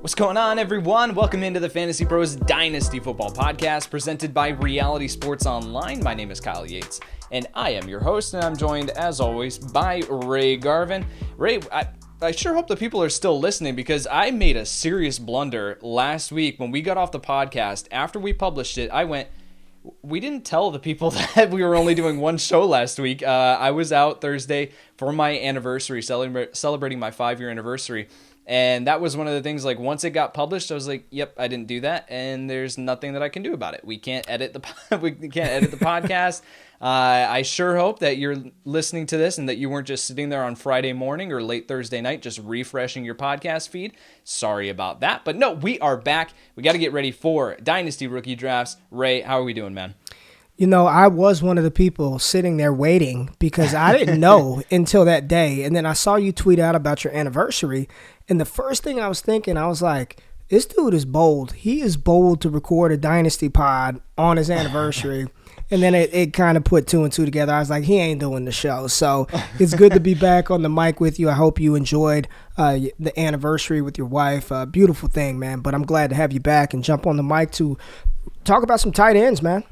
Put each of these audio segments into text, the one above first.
What's going on, everyone? Welcome into the Fantasy Pros Dynasty Football Podcast presented by Reality Sports Online. My name is Kyle Yates, and I am your host, and I'm joined, as always, by Ray Garvin. Ray, I sure hope the people are still listening because I made a serious blunder last week when we got off the podcast. After we published it, we didn't tell the people that we were only doing one show last week. I was out Thursday for my anniversary, celebrating my 5-year anniversary. And that was one of the things, like, once it got published, I was like, yep, I didn't do that, and there's nothing that I can do about it. We can't edit the podcast. I sure hope that you're listening to this and that you weren't just sitting there on Friday morning or late Thursday night just refreshing your podcast feed. Sorry about that. But no, we are back. We got to get ready for Dynasty Rookie Drafts. Ray, how are we doing, man? You know, I was one of the people sitting there waiting because I didn't know until that day. And then I saw you tweet out about your anniversary. And the first thing I was thinking, I was like, this dude is bold. He is bold to record a Dynasty pod on his anniversary. And then it kind of put two and two together. I was like, he ain't doing the show. So it's good to be back on the mic with you. I hope you enjoyed the anniversary with your wife. Beautiful thing, man. But I'm glad to have you back and jump on the mic to talk about some tight ends, man.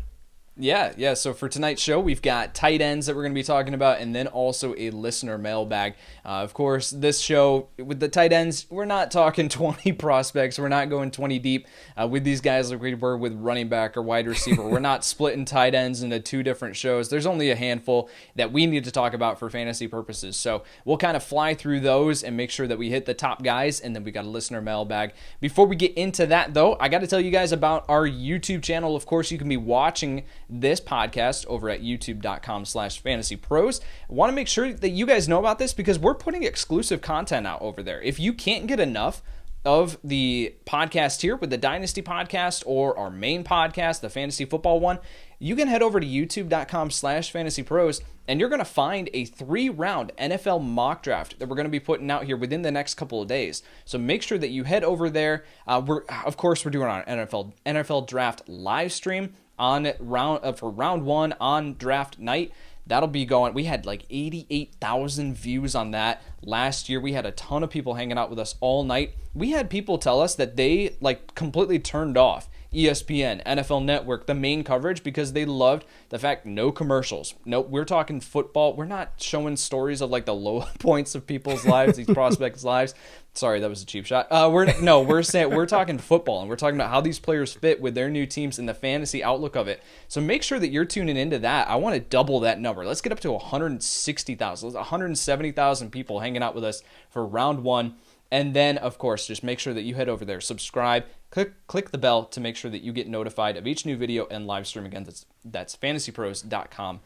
Yeah. So for tonight's show, we've got tight ends that we're going to be talking about, and then also a listener mailbag. Of course, this show with the tight ends, we're not talking 20 prospects. We're not going 20 deep with these guys like we were with running back or wide receiver. We're not splitting tight ends into two different shows. There's only a handful that we need to talk about for fantasy purposes. So we'll kind of fly through those and make sure that we hit the top guys, and then we got a listener mailbag. Before we get into that, though, I got to tell you guys about our YouTube channel. Of course, you can be watching this podcast over at youtube.com/fantasypros. I want to make sure that you guys know about this because we're putting exclusive content out over there. If you can't get enough of the podcast here with the Dynasty podcast or our main podcast, the fantasy football one, you can head over to youtube.com/fantasypros and you're going to find a 3-round NFL mock draft that we're going to be putting out here within the next couple of days. So make sure that you head over there. We're doing our NFL draft live stream on round one on draft night. That'll be going. We had like 88,000 views on that last year. We had a ton of people hanging out with us all night. We had people tell us that they like completely turned off ESPN, NFL Network, the main coverage because they loved the fact no commercials. Nope, we're talking football. We're not showing stories of like the low points of people's lives, these prospects' lives. Sorry, that was a cheap shot. We're talking football, and we're talking about how these players fit with their new teams and the fantasy outlook of it. So make sure that you're tuning into that. I want to double that number. Let's get up to 160,000, 170,000 people hanging out with us for round one. And then, of course, just make sure that you head over there, subscribe, click the bell to make sure that you get notified of each new video and live stream. Again, that's fantasypros.com,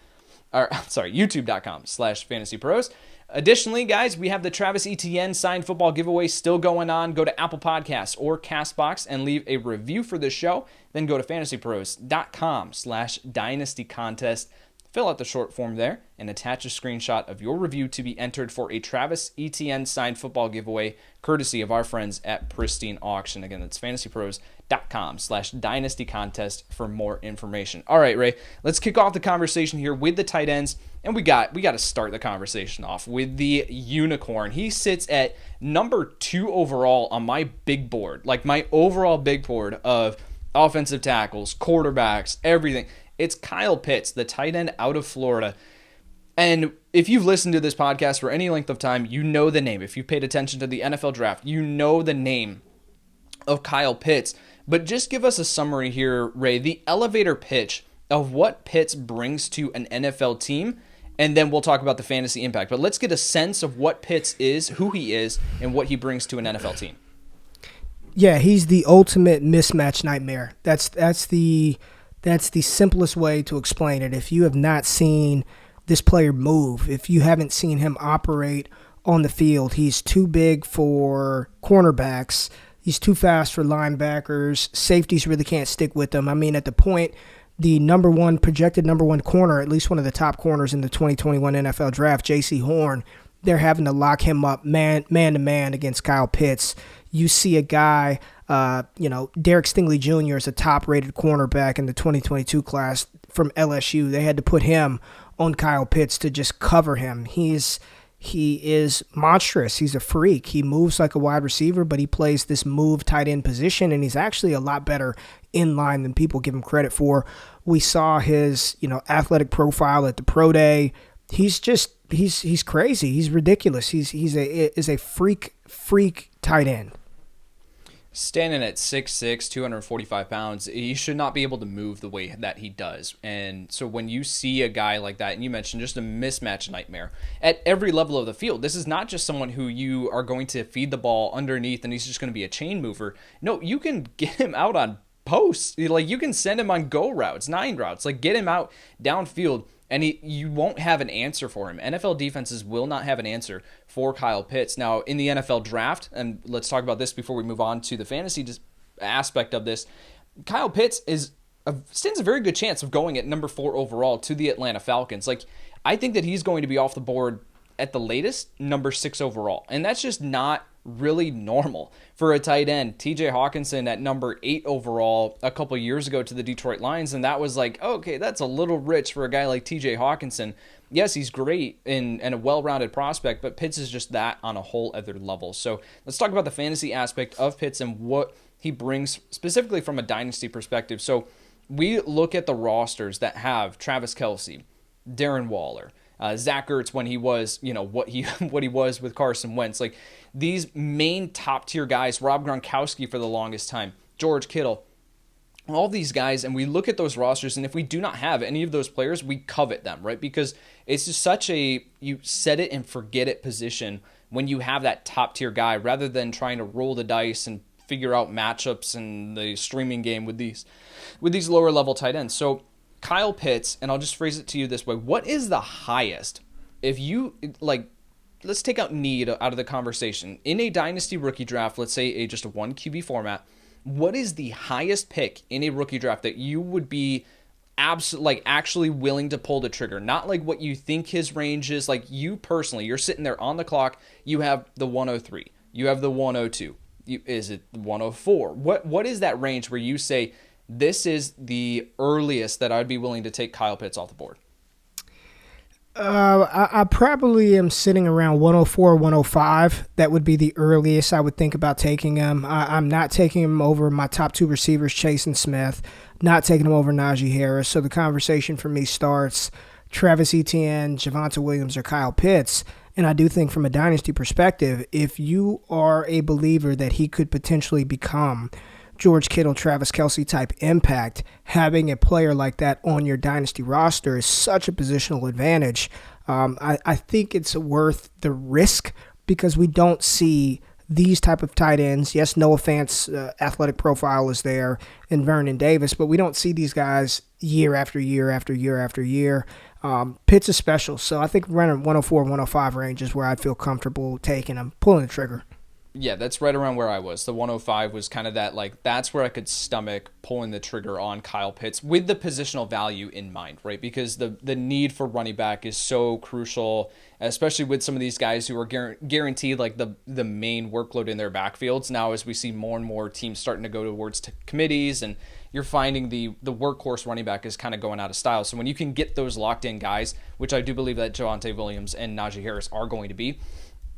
or sorry, youtube.com/fantasypros. Additionally, guys, we have the Travis Etienne signed football giveaway still going on. Go to Apple Podcasts or CastBox and leave a review for this show. Then go to fantasypros.com/dynastycontest. Fill out the short form there and attach a screenshot of your review to be entered for a Travis Etienne signed football giveaway courtesy of our friends at Pristine Auction. Again, that's fantasypros.com/dynastycontest for more information. All right, Ray, let's kick off the conversation here with the tight ends. And we got to start the conversation off with the unicorn. He sits at number 2 overall on my big board, like my overall big board of offensive tackles, quarterbacks, everything. It's Kyle Pitts, the tight end out of Florida. And if you've listened to this podcast for any length of time, you know the name. If you've paid attention to the NFL draft, you know the name of Kyle Pitts. But just give us a summary here, Ray, the elevator pitch of what Pitts brings to an NFL team, and then we'll talk about the fantasy impact. But let's get a sense of what Pitts is, who he is, and what he brings to an NFL team. Yeah, he's the ultimate mismatch nightmare. That's the simplest way to explain it. If you have not seen this player move, if you haven't seen him operate on the field, he's too big for cornerbacks. He's too fast for linebackers. Safeties really can't stick with him. I mean, at the point, the projected number one corner, at least one of the top corners in the 2021 NFL draft, J.C. Horn, they're having to lock him up man to man against Kyle Pitts. You see a guy, Derek Stingley Jr. is a top-rated cornerback in the 2022 class from LSU. They had to put him on Kyle Pitts to just cover him. He's He is monstrous. He's a freak. He moves like a wide receiver, but he plays this move tight end position, and he's actually a lot better in line than people give him credit for. We saw his, athletic profile at the pro day. He's crazy. He's ridiculous. He's a freak tight end. Standing at 6'6", 245 pounds, he should not be able to move the way that he does. And so when you see a guy like that, and you mentioned just a mismatch nightmare at every level of the field, this is not just someone who you are going to feed the ball underneath and he's just going to be a chain mover. No, you can get him out on posts. Like, you can send him on go routes, 9 routes, like get him out downfield. And you won't have an answer for him. NFL defenses will not have an answer for Kyle Pitts. Now, in the NFL draft, and let's talk about this before we move on to the fantasy aspect of this, Kyle Pitts stands a very good chance of going at number 4 overall to the Atlanta Falcons. Like, I think that he's going to be off the board at the latest, number 6 overall. And that's just not really normal for a tight end. TJ Hawkinson at number 8 overall a couple years ago to the Detroit Lions, and that was like, okay, that's a little rich for a guy like TJ Hawkinson. Yes, he's great and a well-rounded prospect, but Pitts is just that on a whole other level. So let's talk about the fantasy aspect of Pitts and what he brings specifically from a dynasty perspective. So we look at the rosters that have Travis Kelce, Darren Waller, Zach Ertz when he was, what he was with Carson Wentz. Like, these main top-tier guys, Rob Gronkowski for the longest time, George Kittle, all these guys, and we look at those rosters, and if we do not have any of those players, we covet them, right? Because it's just such a you set it and forget it position when you have that top-tier guy, rather than trying to roll the dice and figure out matchups in the streaming game with these lower-level tight ends. So Kyle Pitts, and I'll just phrase it to you this way, what is the highest, if you, let's take out need out of the conversation. In a dynasty rookie draft, let's say just a 1 QB format, what is the highest pick in a rookie draft that you would be actually willing to pull the trigger? Not like what you think his range is, like you personally, you're sitting there on the clock, you have the 103, you have the 102, is it 104? What is that range where you say, this is the earliest that I'd be willing to take Kyle Pitts off the board? I probably am sitting around 104, 105. That would be the earliest I would think about taking him. I'm not taking him over my top 2 receivers, Chase and Smith, not taking him over Najee Harris. So the conversation for me starts Travis Etienne, Javonte Williams, or Kyle Pitts. And I do think from a dynasty perspective, if you are a believer that he could potentially become George Kittle, Travis Kelce type impact, having a player like that on your dynasty roster is such a positional advantage. I think it's worth the risk because we don't see these type of tight ends. Yes, Noah Fant's athletic profile is there and Vernon Davis, but we don't see these guys year after year after year after year. Pitts is special, so I think running 104, 105 range is where I'd feel comfortable taking him, pulling the trigger. Yeah, that's right around where I was. The 105 was kind of that, that's where I could stomach pulling the trigger on Kyle Pitts with the positional value in mind, right? Because the need for running back is so crucial, especially with some of these guys who are guaranteed the main workload in their backfields. Now, as we see more and more teams starting to go towards committees, and you're finding the workhorse running back is kind of going out of style. So when you can get those locked in guys, which I do believe that Javonte Williams and Najee Harris are going to be,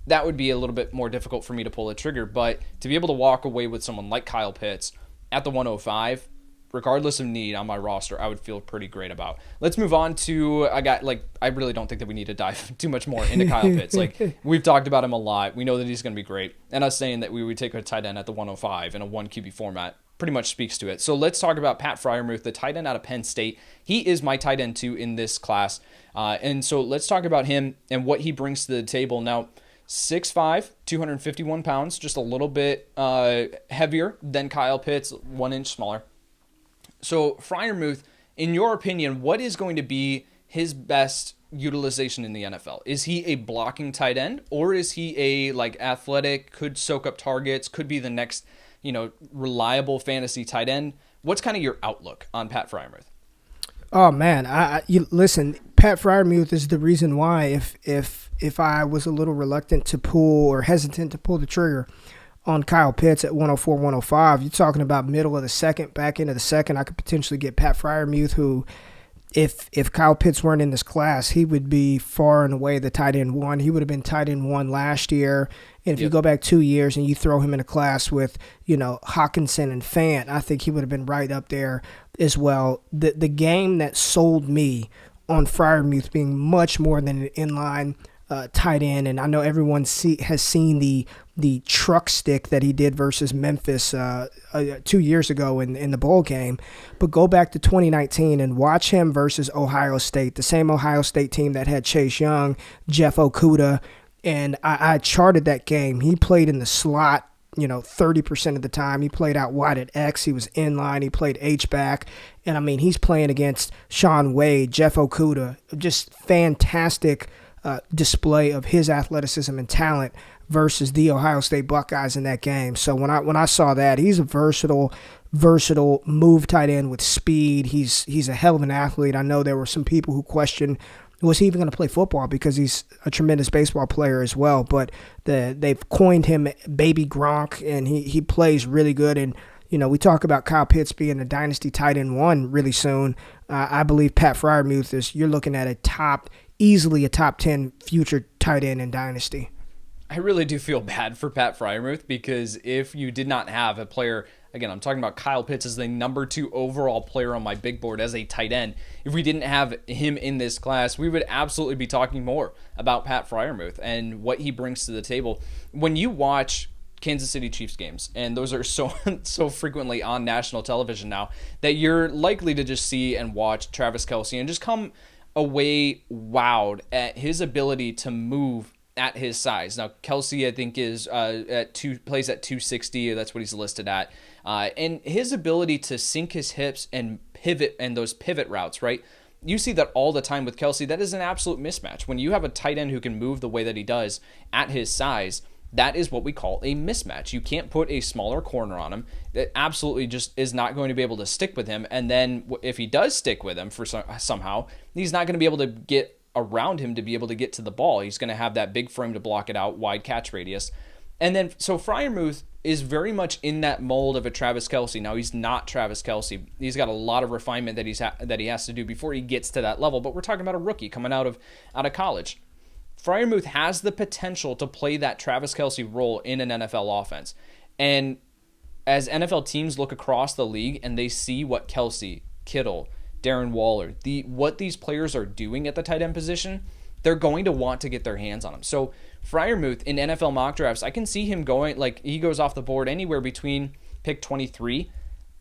that would be a little bit more difficult for me to pull the trigger. But to be able to walk away with someone like Kyle Pitts at the 105, regardless of need on my roster, I would feel pretty great about. Let's move on to I really don't think that we need to dive too much more into Kyle Pitts. We've talked about him a lot. We know that he's going to be great. And us saying that we would take a tight end at the 105 in a 1 QB format pretty much speaks to it. So let's talk about Pat Freiermuth, the tight end out of Penn State. He is my tight end 2 in this class. And so let's talk about him and what he brings to the table. Now, 6'5", 251 pounds, just a little bit heavier than Kyle Pitts, 1 inch smaller. So Friarmuth, in your opinion, what is going to be his best utilization in the NFL? Is he a blocking tight end, or is he a athletic, could soak up targets, could be the next reliable fantasy tight end? What's kind of your outlook on Pat Freiermuth? Oh man, listen, Pat Freiermuth is the reason why if I was a little reluctant to pull or hesitant to pull the trigger on Kyle Pitts at 104, 105, you're talking about middle of the second, back into the second, I could potentially get Pat Freiermuth, who if Kyle Pitts weren't in this class, he would be far and away the tight end one. He would have been tight end one last year. And if you go back 2 years and you throw him in a class with, Hawkinson and Fant, I think he would have been right up there as well. The game that sold me on Friarmuth being much more than an inline tight end, and I know everyone has seen the truck stick that he did versus Memphis 2 years ago in the bowl game. But go back to 2019 and watch him versus Ohio State, the same Ohio State team that had Chase Young, Jeff Okudah, and I charted that game. He played in the slot, 30% of the time. He played out wide at X. He was inline. He played H-back. And, I mean, he's playing against Sean Wade, Jeff Okudah, just fantastic display of his athleticism and talent versus the Ohio State Buckeyes in that game. So when I saw that, he's a versatile move tight end with speed. He's a hell of an athlete. I know there were some people who questioned, was he even going to play football, because he's a tremendous baseball player as well. But they've coined him Baby Gronk, and he plays really good. And we talk about Kyle Pitts being a Dynasty tight end one really soon. I believe Pat Freiermuth you're looking at easily a top 10 future tight end in Dynasty. I really do feel bad for Pat Freiermuth, because if you did not have a player, again, I'm talking about Kyle Pitts as the number 2 overall player on my big board as a tight end. If we didn't have him in this class, we would absolutely be talking more about Pat Freiermuth and what he brings to the table. When you watch Kansas City Chiefs games, and those are so frequently on national television now, that you're likely to just see and watch Travis Kelce and just come away wowed at his ability to move at his size. Now, Kelce, I think, plays at 260. That's what he's listed at. And his ability to sink his hips and pivot, and those pivot routes, right? You see that all the time with Kelce. That is an absolute mismatch. When you have a tight end who can move the way that he does at his size, that is what we call a mismatch. You can't put a smaller corner on him. That absolutely just is not going to be able to stick with him. And then if he does stick with him somehow, he's not going to be able to get around him to be able to get to the ball. He's going to have that big frame to block it out, wide catch radius. And then, so Friarmuth is very much in that mold of a Travis Kelce. Now, he's not Travis Kelce. He's got a lot of refinement that he has to do before he gets to that level. But we're talking about a rookie coming out of college. Friarmuth has the potential to play that Travis Kelce role in an NFL offense. And as NFL teams look across the league and they see what Kelce, Kittle, Darren Waller, what these players are doing at the tight end position, they're going to want to get their hands on him. So Friarmuth in NFL mock drafts, I can see him going, he goes off the board anywhere between pick 23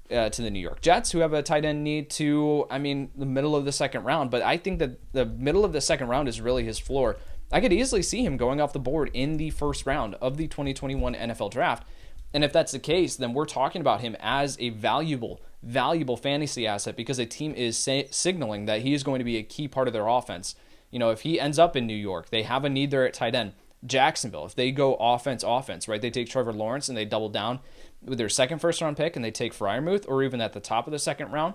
to the New York Jets, who have a tight end need, to, the middle of the second round. But I think that the middle of the second round is really his floor. I could easily see him going off the board in the first round of the 2021 NFL draft. And if that's the case, then we're talking about him as a valuable fantasy asset, because a team is signaling that he is going to be a key part of their offense. If he ends up in New York, they have a need there at tight end. Jacksonville, if they go offense, right? They take Trevor Lawrence and they double down with their second first-round pick and they take Friarmuth, or even at the top of the second round.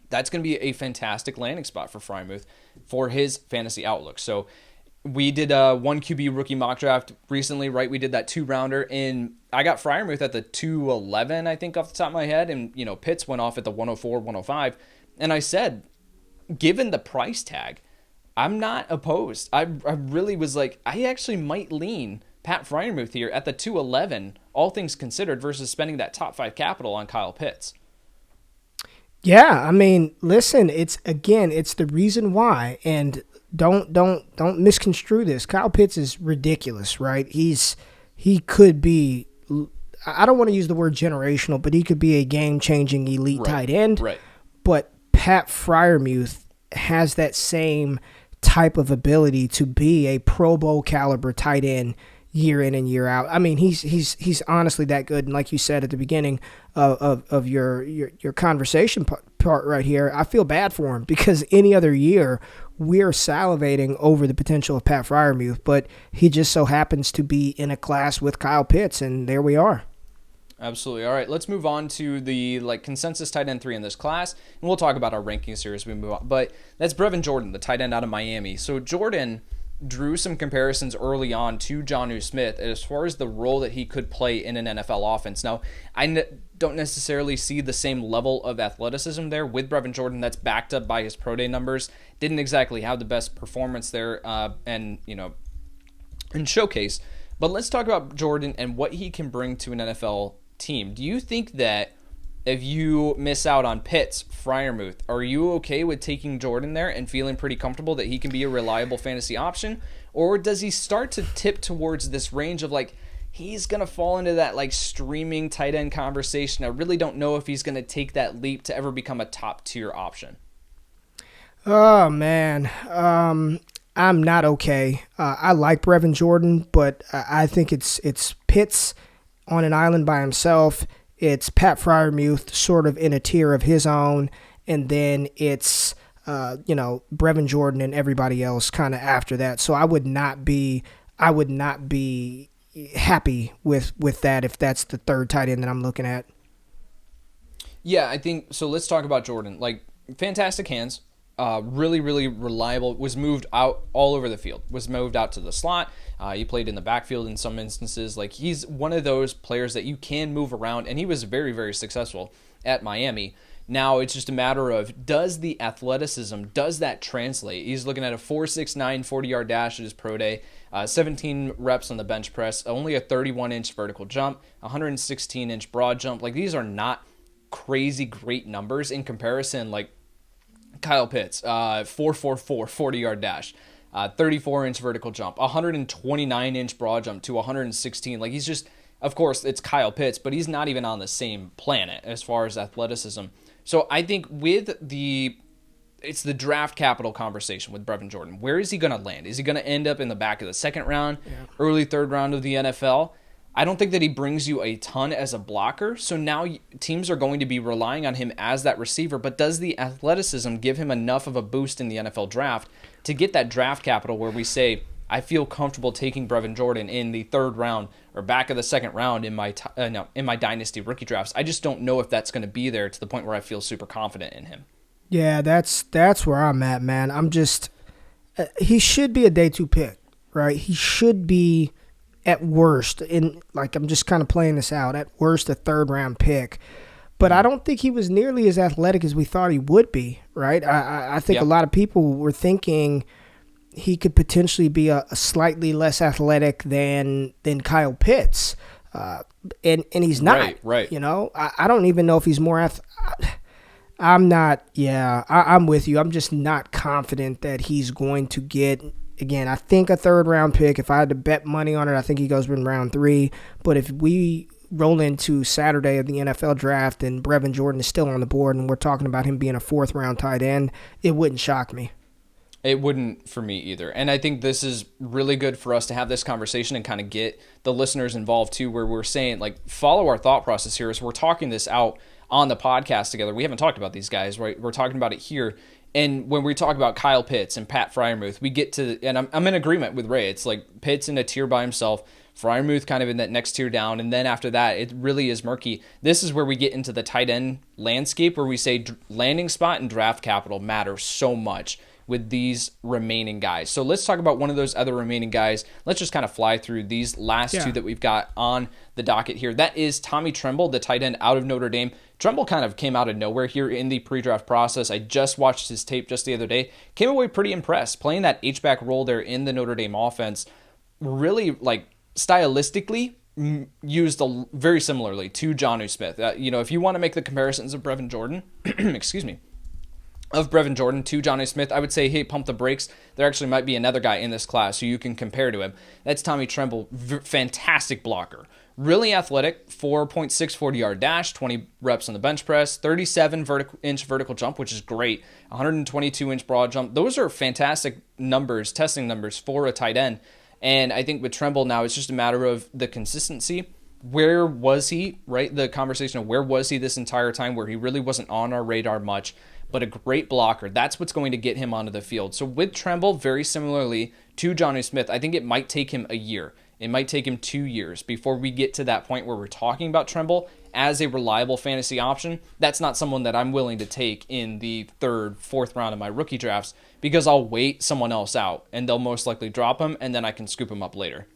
That's going to be a fantastic landing spot for Friarmuth for his fantasy outlook. So we did a 1 QB rookie mock draft recently, right? We did that 2-rounder, and I got Friarmuth at the 211, I think, off the top of my head, and Pitts went off at the 104, 105, and I said, given the price tag, I'm not opposed. I really was like, I actually might lean Pat Freiermuth here at the 211, all things considered, versus spending that top 5 capital on Kyle Pitts. Yeah, listen, it's the reason why, and don't misconstrue this. Kyle Pitts is ridiculous, right? He could be, I don't want to use the word generational, but he could be a game-changing elite tight end. Right. But Pat Freiermuth has that same type of ability to be a Pro Bowl caliber tight end year in and year out. He's honestly that good. And like you said at the beginning of your conversation part right here, I feel bad for him, because any other year we're salivating over the potential of Pat Freiermuth, but he just so happens to be in a class with Kyle Pitts, and there we are. Absolutely. All right, let's move on to the consensus tight end 3 in this class, and we'll talk about our rankings here as we move on. But that's Brevin Jordan, the tight end out of Miami. So Jordan drew some comparisons early on to Jonnu Smith as far as the role that he could play in an NFL offense. Now, don't necessarily see the same level of athleticism there with Brevin Jordan. That's backed up by his pro day numbers. Didn't exactly have the best performance there, and showcase. But let's talk about Jordan and what he can bring to an NFL team. Do you think that if you miss out on Pitts, Friarmuth, are you okay with taking Jordan there and feeling pretty comfortable that he can be a reliable fantasy option? Or does he start to tip towards this range of like, he's going to fall into that like streaming tight end conversation? I really don't know if he's going to take that leap to ever become a top tier option. Oh, man. I'm not okay. I like Brevin Jordan, but I think it's Pitts on an island by himself. It's Pat Freiermuth sort of in a tier of his own, and then it's Brevin Jordan and everybody else kind of after that. So I would not be happy with that if that's the third tight end that I'm looking at. Yeah, I think so. Let's talk about Jordan. Like, fantastic hands. Really, really reliable. Was moved out all over the field. Was moved out to the slot. He played in the backfield in some instances. Like, he's one of those players that you can move around, and he was very, very successful at Miami. Now it's just a matter of, does the athleticism, does that translate? He's looking at a 4.69 40-yard dash at his pro day, 17 reps on the bench press, only a 31-inch vertical jump, 116-inch broad jump. Like, these are not crazy great numbers in comparison. Like, Kyle Pitts, 4.44 40-yard dash, 34-inch vertical jump, 129-inch broad jump to 116. Like, he's just, of course, it's Kyle Pitts, but he's not even on the same planet as far as athleticism. So I think it's the draft capital conversation with Brevin Jordan. Where is he going to land? Is he going to end up in the back of the second round, early third round of the NFL? I don't think that he brings you a ton as a blocker, so now teams are going to be relying on him as that receiver, but does the athleticism give him enough of a boost in the NFL draft to get that draft capital where we say, I feel comfortable taking Brevin Jordan in the third round or back of the second round in my Dynasty rookie drafts? I just don't know if that's going to be there to the point where I feel super confident in him. Yeah, that's where I'm at, man. I'm just he should be a day 2 pick, right? He should be at worst, I'm just kind of playing this out, at worst a third round pick. But I don't think he was nearly as athletic as we thought he would be, right? I think a lot of people were thinking he could potentially be a slightly less athletic than Kyle Pitts. And he's not. Right. You know, I don't even know if he's more I'm not, I'm with you. I'm just not confident that he's going to get, again, I think a third round pick. If I had to bet money on it, I think he goes in round 3. But if we roll into Saturday of the NFL draft and Brevin Jordan is still on the board and we're talking about him being a 4th round tight end, it wouldn't shock me. It wouldn't for me either. And I think this is really good for us to have this conversation and kind of get the listeners involved too, where we're saying, like, follow our thought process here as we're talking this out on the podcast together. We haven't talked about these guys, right? We're talking about it here. And when we talk about Kyle Pitts and Pat Freiermuth, we get to, and I'm in agreement with Ray. It's like Pitts in a tier by himself, Friarmuth kind of in that next tier down, and then after that, it really is murky. This is where we get into the tight end landscape where we say landing spot and draft capital matter so much with these remaining guys. So let's talk about one of those other remaining guys. Let's just kind of fly through these last two that we've got on the docket here. That is Tommy Tremble, the tight end out of Notre Dame. Tremble kind of came out of nowhere here in the pre-draft process. I just watched his tape just the other day. Came away pretty impressed. Playing that H-back role there in the Notre Dame offense, really, like, stylistically used very similarly to Jonnu Smith. If you want to make the comparisons of Brevin Jordan, of Brevin Jordan to Jonnu Smith, I would say, hey, pump the brakes. There actually might be another guy in this class who you can compare to him. That's Tommy Tremble. Fantastic blocker. Really athletic, 4.6 40-yard dash, 20 reps on the bench press, 37-inch vertical jump, which is great, 122-inch broad jump. Those are fantastic numbers, testing numbers for a tight end. And I think with Tremble now, it's just a matter of the consistency. Where was he, right? The conversation of where was he this entire time where he really wasn't on our radar much, but a great blocker. That's what's going to get him onto the field. So with Tremble, very similarly to Jonnu Smith, I think it might take him a year. It might take him 2 years before we get to that point where we're talking about Tremble as a reliable fantasy option. That's not someone that I'm willing to take in the 3rd, 4th round of my rookie drafts, because I'll wait someone else out and they'll most likely drop him, and then I can scoop him up later.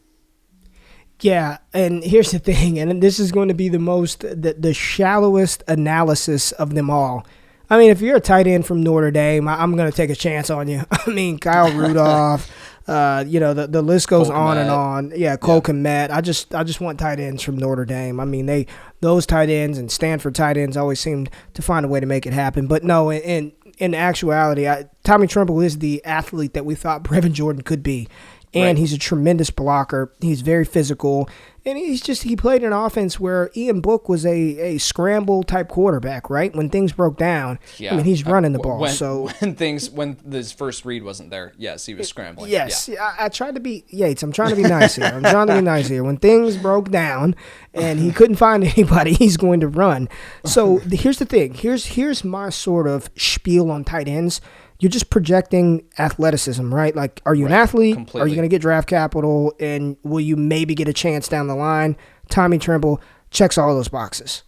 Yeah, and here's the thing, and this is going to be the shallowest analysis of them all. I mean, if you're a tight end from Notre Dame, I'm going to take a chance on you. I mean, Kyle Rudolph, the list goes Cole on Kmet. and on. Yeah, Cole Kmet. I just want tight ends from Notre Dame. I mean, those tight ends and Stanford tight ends always seem to find a way to make it happen. But no, in actuality, Tommy Tremble is the athlete that we thought Brevin Jordan could be. And he's a tremendous blocker. He's very physical. And he played an offense where Ian Book was a scramble type quarterback, right? When things broke down, yeah. I mean, he's running the ball. When his first read wasn't there, yes, he was scrambling. Yes, yeah. I tried to be Yates. I'm trying to be nice here. When things broke down and he couldn't find anybody, he's going to run. So here's the thing. Here's my sort of spiel on tight ends. You're just projecting athleticism, right? Like, are you an athlete? Completely. Are you going to get draft capital? And will you maybe get a chance down the line? Tommy Tremble checks all those boxes.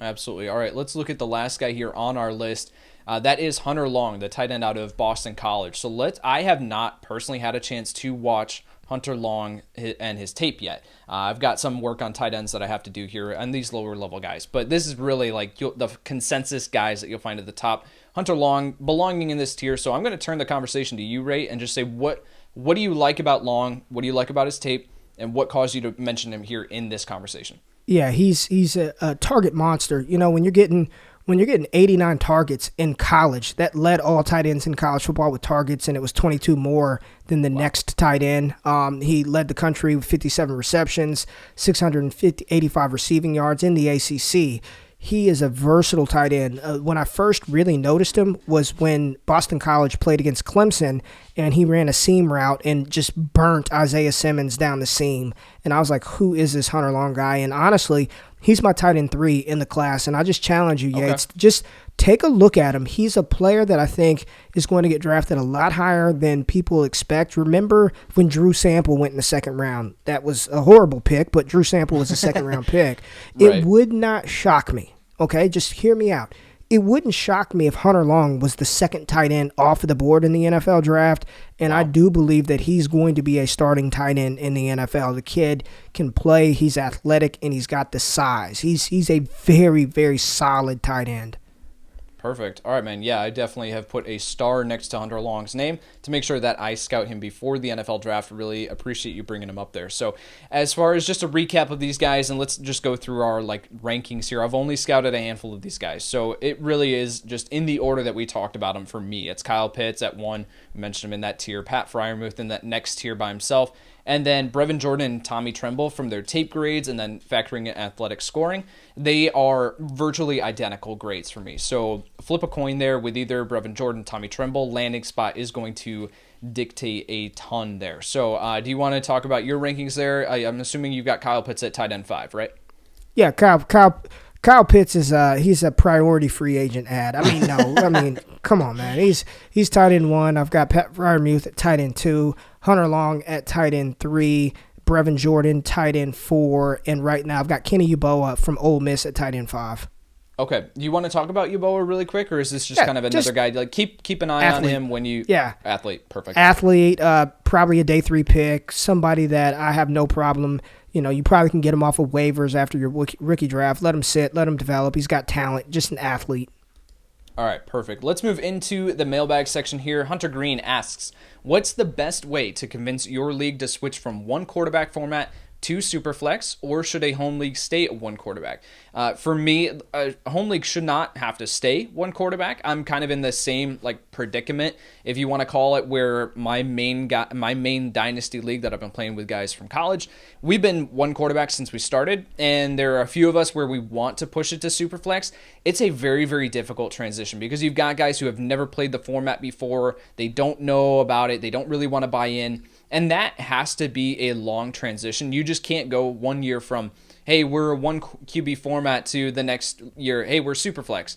Absolutely. All right, let's look at the last guy here on our list. That is Hunter Long, the tight end out of Boston College. So I have not personally had a chance to watch Hunter Long and his tape yet. I've got some work on tight ends that I have to do here and these lower level guys. But this is really like the consensus guys that you'll find at the top. Hunter Long belonging in this tier. So I'm going to turn the conversation to you, Ray, and just say what do you like about Long? What do you like about his tape? And what caused you to mention him here in this conversation? Yeah, he's a target monster. You know, when you're getting 89 targets in college, that led all tight ends in college football with targets, and it was 22 more than the next tight end. He led the country with 57 receptions, 685 receiving yards in the ACC. He is a versatile tight end. When I first really noticed him was when Boston College played against Clemson, and he ran a seam route and just burnt Isaiah Simmons down the seam. And I was like, who is this Hunter Long guy? And honestly, he's my tight end 3 in the class. And I just challenge you, Yates, just take a look at him. He's a player that I think is going to get drafted a lot higher than people expect. Remember when Drew Sample went in the 2nd round? That was a horrible pick, but Drew Sample was a 2nd-round pick. Right. It would not shock me. Okay, just hear me out. It wouldn't shock me if Hunter Long was the 2nd tight end off of the board in the NFL draft, and I do believe that he's going to be a starting tight end in the NFL. The kid can play, he's athletic, and he's got the size. He's a very, very solid tight end. Perfect. All right, man. Yeah, I definitely have put a star next to Hunter Long's name to make sure that I scout him before the NFL draft. Really appreciate you bringing him up there. So as far as just a recap of these guys, and let's just go through our rankings here. I've only scouted a handful of these guys. So it really is just in the order that we talked about them for me. It's Kyle Pitts at 1. We mentioned him in that tier. Pat Freiermuth in that next tier by himself. And then Brevin Jordan and Tommy Tremble from their tape grades and then factoring in athletic scoring. They are virtually identical grades for me. So flip a coin there with either Brevin Jordan, Tommy Tremble. Landing spot is going to dictate a ton there. So do you want to talk about your rankings there? I'm assuming you've got Kyle Pitts at tight end 5, right? Yeah, Kyle Pitts is he's a priority free agent ad. Come on, man. He's tight end 1. I've got Pat Freiermuth at tight end 2, Hunter Long at tight end 3, Brevin Jordan tight end 4, and right now I've got Kenny Yeboah from Ole Miss at tight end 5. Okay. Do you want to talk about Yeboah really quick, or is this just kind of another guy? Keep an eye athlete. on him when you. Yeah. Athlete. Perfect. Athlete. Probably a day 3 pick. Somebody that I have no problem. You know, you probably can get him off of waivers after your rookie draft. Let him sit. Let him develop. He's got talent. Just an athlete. All right, perfect. Let's move into the mailbag section here. Hunter Green asks, what's the best way to convince your league to switch from one quarterback format to Superflex, or should a home league stay at one quarterback? For me, a home league should not have to stay one quarterback. I'm kind of in the same predicament, if you want to call it, where my main Dynasty league that I've been playing with guys from college, we've been one quarterback since we started, and there are a few of us where we want to push it to Superflex. It's a very, very difficult transition because you've got guys who have never played the format before. They don't know about it. They don't really want to buy in. And that has to be a long transition. You just can't go 1 year from, hey, we're a one QB format to the next year, hey, we're Superflex.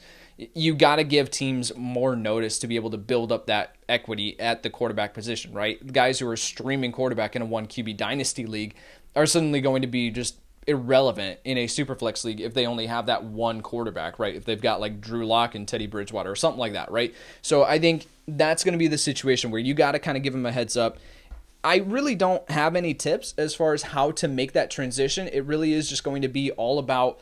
You got to give teams more notice to be able to build up that equity at the quarterback position, right? The guys who are streaming quarterback in a one QB Dynasty league, are suddenly going to be just irrelevant in a Superflex league if they only have that one quarterback, right? If they've got like Drew Lock and Teddy Bridgewater or something like that, right? So I think that's going to be the situation where you got to kind of give them a heads up. I really don't have any tips as far as how to make that transition. It really is just going to be all about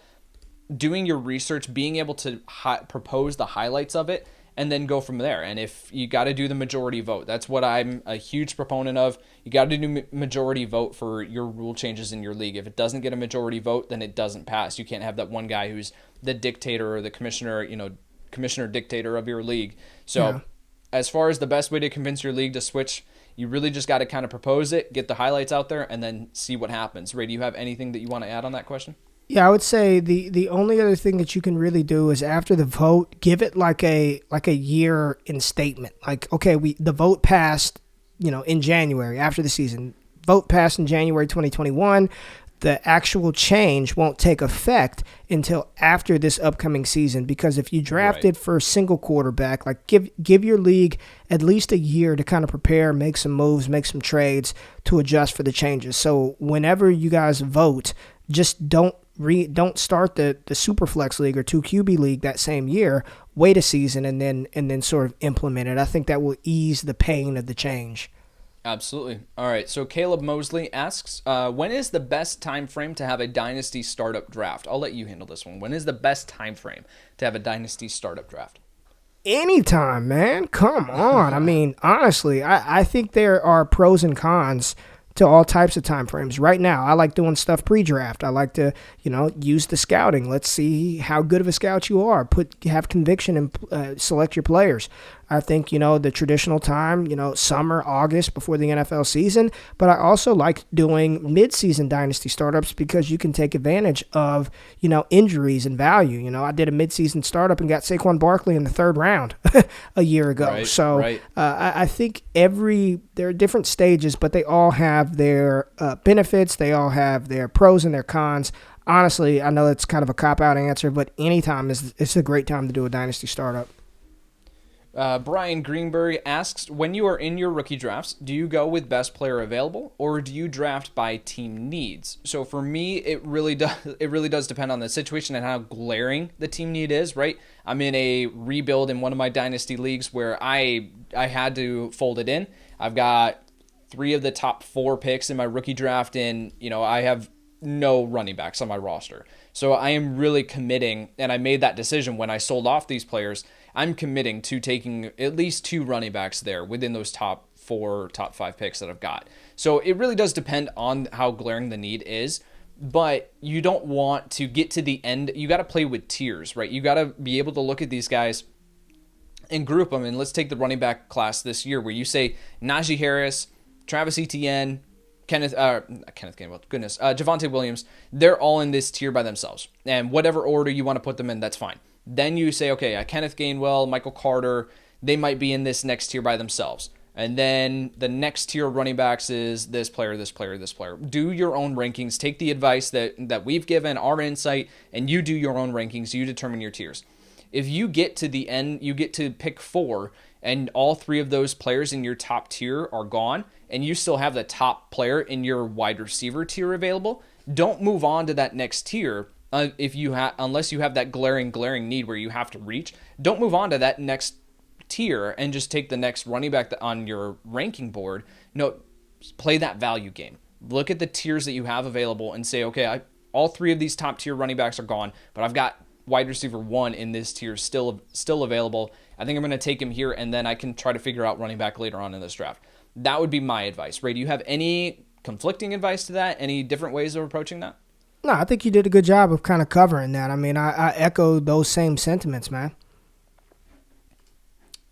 doing your research, being able to propose the highlights of it, and then go from there. And if you got to do the majority vote, that's what I'm a huge proponent of. You got to do majority vote for your rule changes in your league. If it doesn't get a majority vote, then it doesn't pass. You can't have that one guy who's the dictator or the commissioner, commissioner dictator of your league. So as far as the best way to convince your league to switch, you really just got to kind of propose it, get the highlights out there, and then see what happens. Ray, do you have anything that you want to add on that question? Yeah, I would say the only other thing that you can really do is after the vote, give it like a year in statement. Like, okay, the vote passed, in January after the season. Vote passed in January 2021. The actual change won't take effect until after this upcoming season, because if you drafted for a single quarterback, like give your league at least a year to kind of prepare, make some moves, make some trades to adjust for the changes. So whenever you guys vote, just don't start the Superflex league or 2QB league that same year. Wait a season and then sort of implement it. I think that will ease the pain of the change. Absolutely. All right. So Caleb Mosley asks, when is the best time frame to have a Dynasty startup draft? I'll let you handle this one. When is the best time frame to have a Dynasty startup draft? Anytime, man. Come on. I mean, honestly, I think there are pros and cons to all types of time frames. Right now, I like doing stuff pre-draft. I like to, use the scouting. Let's see how good of a scout you are. Have conviction and select your players. I think, the traditional time, summer, August before the NFL season. But I also like doing mid-season dynasty startups because you can take advantage of, injuries and value. I did a mid-season startup and got Saquon Barkley in the third round a year ago. I think there are different stages, but they all have their benefits. They all have their pros and their cons. Honestly, I know it's kind of a cop-out answer, but anytime it's a great time to do a dynasty startup. Brian Greenberg asks, when you are in your rookie drafts, do you go with best player available or do you draft by team needs? So for me, it really does depend on the situation and how glaring the team need is, right? I'm in a rebuild in one of my dynasty leagues where I had to fold it in. I've got 3 of the top 4 picks in my rookie draft and, I have no running backs on my roster. So I am really committing, and I made that decision when I sold off these players. I'm committing to taking at least 2 running backs there within those top 4, top 5 picks that I've got. So it really does depend on how glaring the need is, but you don't want to get to the end. You got to play with tiers, right? You got to be able to look at these guys and group them. And let's take the running back class this year where you say Najee Harris, Travis Etienne, Javonte Williams, they're all in this tier by themselves. And whatever order you want to put them in, that's fine. Then you say, okay, Kenneth Gainwell, Michael Carter, they might be in this next tier by themselves. And then the next tier of running backs is this player, this player, this player. Do your own rankings. Take the advice that we've given, our insight, and you do your own rankings. You determine your tiers. If you get to the end, you get to pick 4, and all 3 of those players in your top tier are gone, and you still have the top player in your wide receiver tier available, don't move on to that next tier unless you have that glaring need where you have to reach. Don't move on to that next tier and just take the next running back on your ranking board. No, play that value game. Look at the tiers that you have available and say, okay, all 3 of these top tier running backs are gone, but I've got wide receiver 1 in this tier still available. I think I'm going to take him here, and then I can try to figure out running back later on in this draft. That would be my advice. Ray, do you have any conflicting advice to that? Any different ways of approaching that? No, I think you did a good job of kind of covering that. I mean, I echo those same sentiments, man.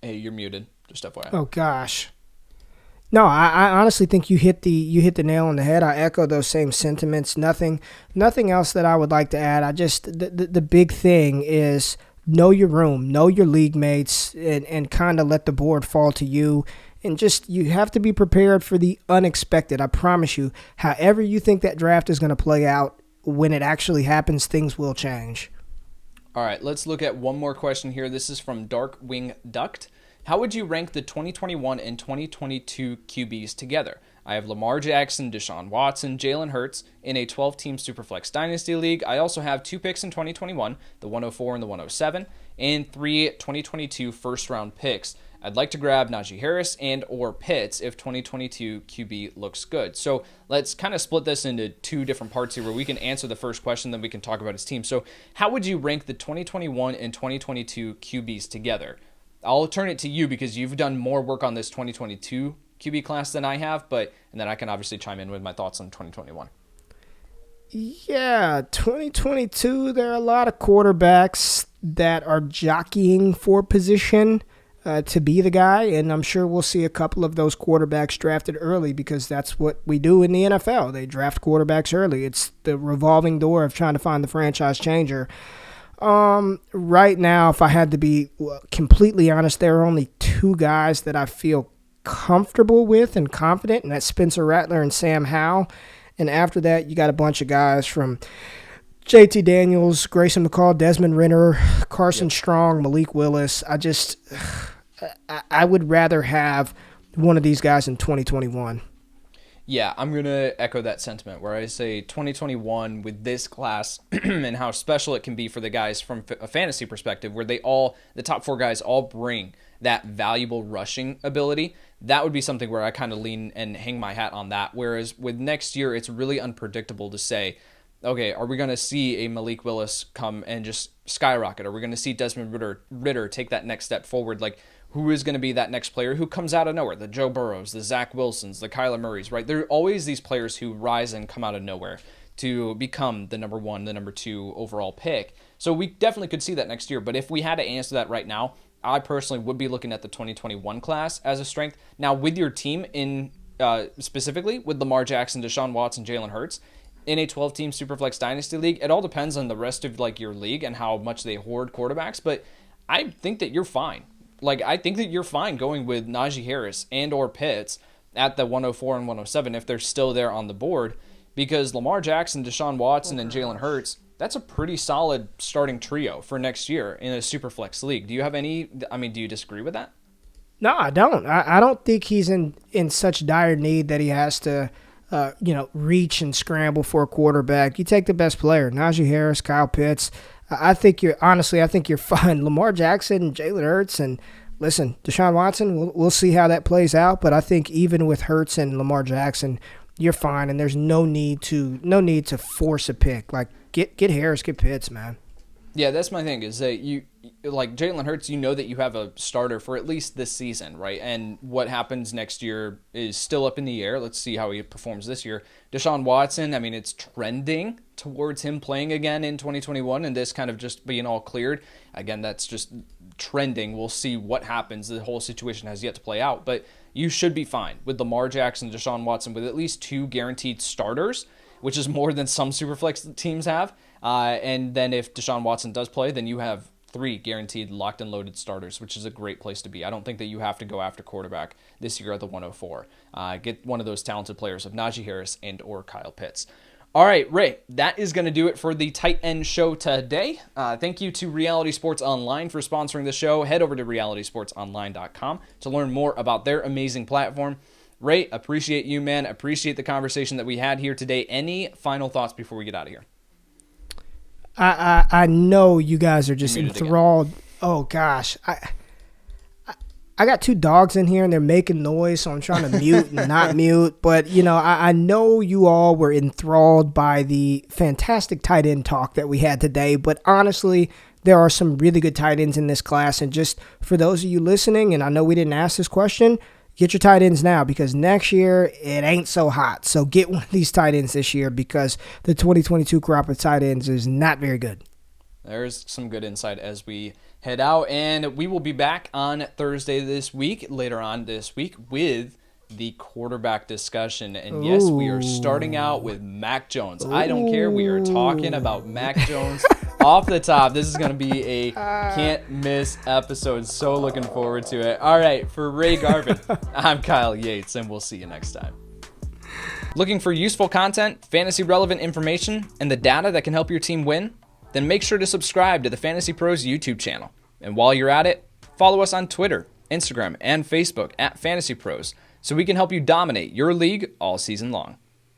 Hey, you're muted. Just FYI. Oh gosh. No, I honestly think you hit the nail on the head. I echo those same sentiments. Nothing else that I would like to add. I just the big thing is know your room, know your league mates, and kind of let the board fall to you. And just, you have to be prepared for the unexpected. I promise you, however you think that draft is going to play out, when it actually happens, things will change. All right, let's look at one more question here. This is from Darkwing Duct. How would you rank the 2021 and 2022 QBs together? I have Lamar Jackson, Deshaun Watson, Jalen Hurts in a 12-team Superflex Dynasty League. I also have 2 picks in 2021, the 104 and the 107, and 3 2022 first-round picks. I'd like to grab Najee Harris and or Pitts if 2022 QB looks good. So let's kind of split this into 2 different parts here where we can answer the first question, then we can talk about his team. So how would you rank the 2021 and 2022 QBs together? I'll turn it to you because you've done more work on this 2022 QB class than I have, and then I can obviously chime in with my thoughts on 2021. Yeah, 2022, there are a lot of quarterbacks that are jockeying for position to be the guy, and I'm sure we'll see a couple of those quarterbacks drafted early because that's what we do in the NFL. They draft quarterbacks early. It's the revolving door of trying to find the franchise changer. Right now, if I had to be completely honest, there are only 2 guys that I feel comfortable with and confident, and that's Spencer Rattler and Sam Howell. And after that, you got a bunch of guys from JT Daniels, Grayson McCall, Desmond Ridder, Carson Strong, Malik Willis. I would rather have one of these guys in 2021. Yeah, I'm going to echo that sentiment where I say 2021 with this class and how special it can be for the guys from a fantasy perspective where the top 4 guys all bring that valuable rushing ability. That would be something where I kind of lean and hang my hat on that. Whereas with next year, it's really unpredictable to say, okay, are we going to see a Malik Willis come and just skyrocket? Are we going to see Desmond Ridder take that next step forward? Like, who is going to be that next player who comes out of nowhere? The Joe Burrows, the Zach Wilsons, the Kyler Murrays, right? There are always these players who rise and come out of nowhere to become the number 1, the number 2 overall pick. So we definitely could see that next year. But if we had to answer that right now, I personally would be looking at the 2021 class as a strength. Now, with your team in specifically with Lamar Jackson, Deshaun Watson, Jalen Hurts, in a 12-team Superflex Dynasty League, it all depends on the rest of your league and how much they hoard quarterbacks. But I think that you're fine. I think that you're fine going with Najee Harris and or Pitts at the 104 and 107 if they're still there on the board, because Lamar Jackson, Deshaun Watson, and Jalen Hurts, that's a pretty solid starting trio for next year in a Superflex league. Do you have do you disagree with that? No, I don't. I don't think he's in such dire need that he has to reach and scramble for a quarterback. You take the best player, Najee Harris, Kyle Pitts. I think you're fine. Lamar Jackson, Jalen Hurts, and listen, Deshaun Watson, we'll see how that plays out. But I think even with Hurts and Lamar Jackson, you're fine, and there's no need to force a pick. Like get Harris, get Pitts, man. Yeah, that's my thing is that you like Jalen Hurts, you know that you have a starter for at least this season, right? And what happens next year is still up in the air. Let's see how he performs this year. Deshaun Watson, it's trending towards him playing again in 2021 and this kind of just being all cleared. Again, that's just trending. We'll see what happens. The whole situation has yet to play out, but you should be fine with Lamar Jackson, Deshaun Watson with at least 2 guaranteed starters, which is more than some Superflex teams have. And then if Deshaun Watson does play, then you have 3 guaranteed locked and loaded starters, which is a great place to be. I don't think that you have to go after quarterback this year at the 104. Get one of those talented players of Najee Harris and or Kyle Pitts. All right, Ray, that is going to do it for the Tight End Show today. Thank you to Reality Sports Online for sponsoring the show. Head over to realitysportsonline.com to learn more about their amazing platform. Ray, appreciate you, man. Appreciate the conversation that we had here today. Any final thoughts before we get out of here? I know you guys are just enthralled. Oh gosh, I got 2 dogs in here and they're making noise, so I'm trying to mute and not mute. But I know you all were enthralled by the fantastic tight end talk that we had today. But honestly, there are some really good tight ends in this class. And just for those of you listening, and I know we didn't ask this question, get your tight ends now because next year it ain't so hot. So get one of these tight ends this year because the 2022 crop of tight ends is not very good. There's some good insight as we head out, and we will be back on Thursday later on this week, with the quarterback discussion. And yes, we are starting out with Mac Jones. I don't care. We are talking about Mac Jones off the top. This is going to be a can't miss episode. So looking forward to it. All right, for Ray Garvin, I'm Kyle Yates, and we'll see you next time. Looking for useful content, fantasy relevant information, and the data that can help your team win? Then make sure to subscribe to the Fantasy Pros YouTube channel. And while you're at it, follow us on Twitter, Instagram, and Facebook at Fantasy Pros, so we can help you dominate your league all season long.